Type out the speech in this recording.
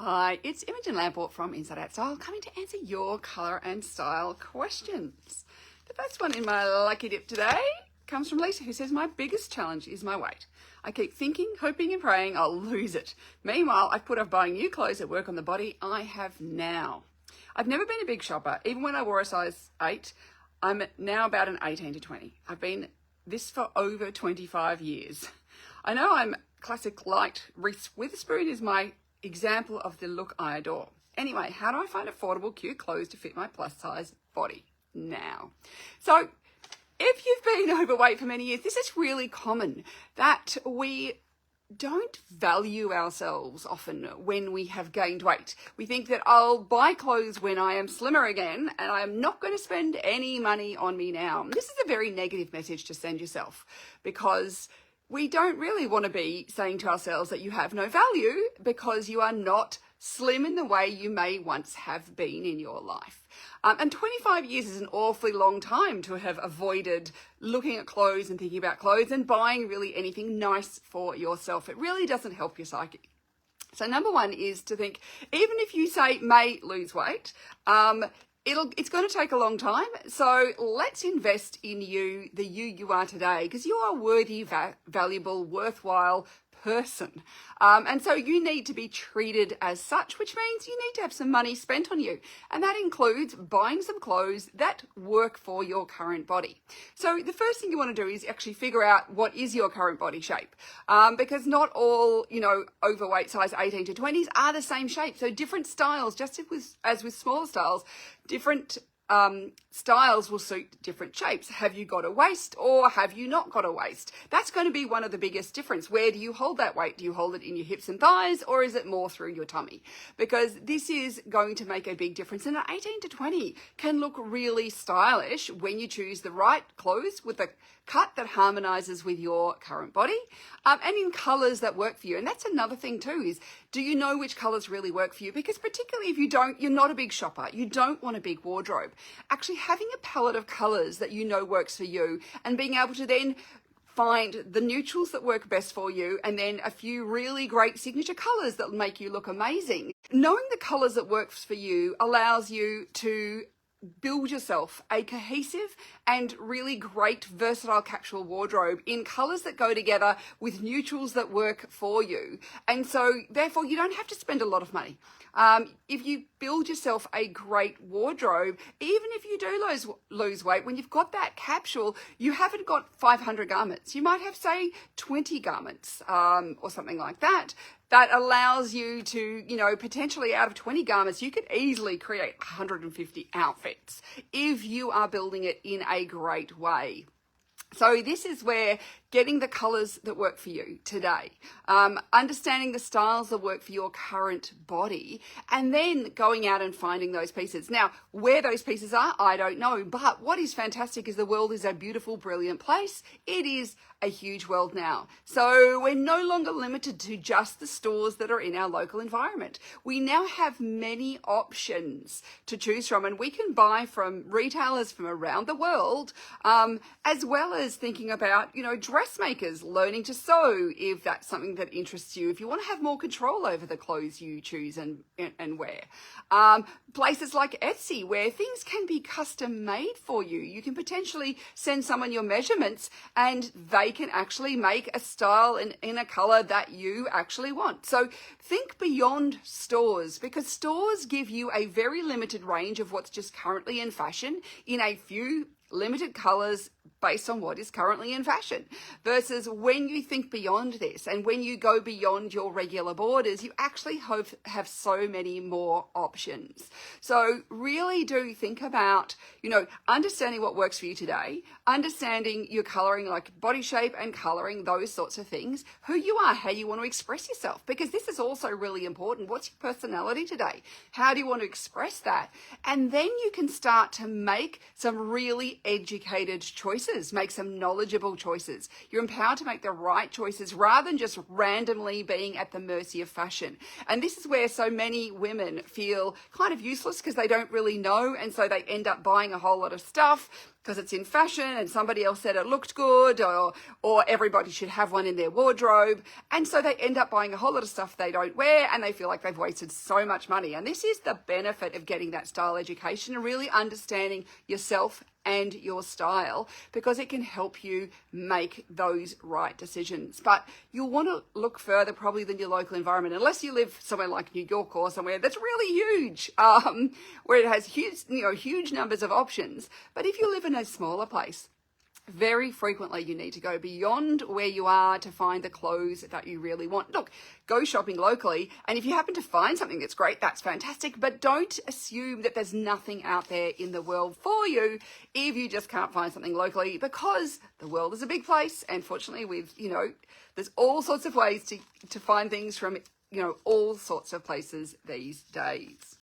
Hi, it's Imogen Lamport from Inside Out Style, coming to answer your colour and style questions. The first one in my lucky dip today comes from Lisa, who says, my biggest challenge is my weight. I keep thinking, hoping and praying I'll lose it. Meanwhile, I've put off buying new clothes that work on the body I have now. I've never been a big shopper. Even when I wore a size 8, I'm now about an 18 to 20. I've been this for over 25 years. I know I'm classic light. Reese Witherspoon is my example of the look I adore. Anyway, how do I find affordable, cute clothes to fit my plus size body now? So if you've been overweight for many years, this is really common, that we don't value ourselves often when we have gained weight. We think that I'll buy clothes when I am slimmer again and I'm not going to spend any money on me now. This is a very negative message to send yourself, because we don't really want to be saying to ourselves that you have no value because you are not slim in the way you may once have been in your life. And 25 years is an awfully long time to have avoided looking at clothes and thinking about clothes and buying really anything nice for yourself. It really doesn't help your psyche. So number one is to think, even if you say may lose weight, it's going to take a long time. So let's invest in you, the you are today, because you are a worthy, valuable, worthwhile person. And so you need to be treated as such, which means you need to have some money spent on you. And that includes buying some clothes that work for your current body. So the first thing you want to do is actually figure out what is your current body shape. Because not all, overweight size 18 to 20s are the same shape. So different styles, just as with smaller styles, different styles will suit different shapes. Have you got a waist or have you not got a waist? That's going to be one of the biggest difference. Where do you hold that weight? Do you hold it in your hips and thighs, or is it more through your tummy? Because this is going to make a big difference. And an 18 to 20 can look really stylish when you choose the right clothes with a cut that harmonizes with your current body, and in colors that work for you. And that's another thing too, is do you know which colors really work for you? Because particularly if you don't, you're not a big shopper, you don't want a big wardrobe. Actually having a palette of colors that you know works for you, and being able to then find the neutrals that work best for you, and then a few really great signature colors that make you look amazing. Knowing the colors that works for you allows you to build yourself a cohesive and really great versatile capsule wardrobe in colors that go together with neutrals that work for you. And so therefore you don't have to spend a lot of money. If you build yourself a great wardrobe, even if you do lose weight, when you've got that capsule, you haven't got 500 garments. You might have, say, 20 garments or something like that. That allows you to, potentially out of 20 garments, you could easily create 150 outfits if you are building it in a great way. So this is where getting the colors that work for you today, understanding the styles that work for your current body, and then going out and finding those pieces. Now, where those pieces are, I don't know, but what is fantastic is the world is a beautiful, brilliant place. It is a huge world now. So we're no longer limited to just the stores that are in our local environment. We now have many options to choose from, and we can buy from retailers from around the world, as well as thinking about, dressmakers, learning to sew if that's something that interests you, if you want to have more control over the clothes you choose and wear. Places like Etsy, where things can be custom made for you. You can potentially send someone your measurements and they can actually make a style in a color that you actually want. So think beyond stores, because stores give you a very limited range of what's just currently in fashion in a few limited colors based on what is currently in fashion, versus when you think beyond this and when you go beyond your regular borders, you actually have so many more options. So really do think about, understanding what works for you today, understanding your coloring, like body shape and coloring, those sorts of things, who you are, how you want to express yourself, because this is also really important. What's your personality today? How do you want to express that? And then you can start to make some really educated choices, make some knowledgeable choices. You're empowered to make the right choices rather than just randomly being at the mercy of fashion. And this is where so many women feel kind of useless because they don't really know, and so they end up buying a whole lot of stuff because it's in fashion and somebody else said it looked good, or everybody should have one in their wardrobe. And so they end up buying a whole lot of stuff they don't wear, and they feel like they've wasted so much money. And this is the benefit of getting that style education and really understanding yourself and your style, because it can help you make those right decisions. But you'll want to look further probably than your local environment, unless you live somewhere like New York or somewhere that's really huge, where it has huge numbers of options. But if you live in a smaller place, very frequently you need to go beyond where you are to find the clothes that you really want. Look, go shopping locally, and if you happen to find something that's great, that's fantastic, but don't assume that there's nothing out there in the world for you if you just can't find something locally, because the world is a big place, and fortunately there's all sorts of ways to find things from all sorts of places these days.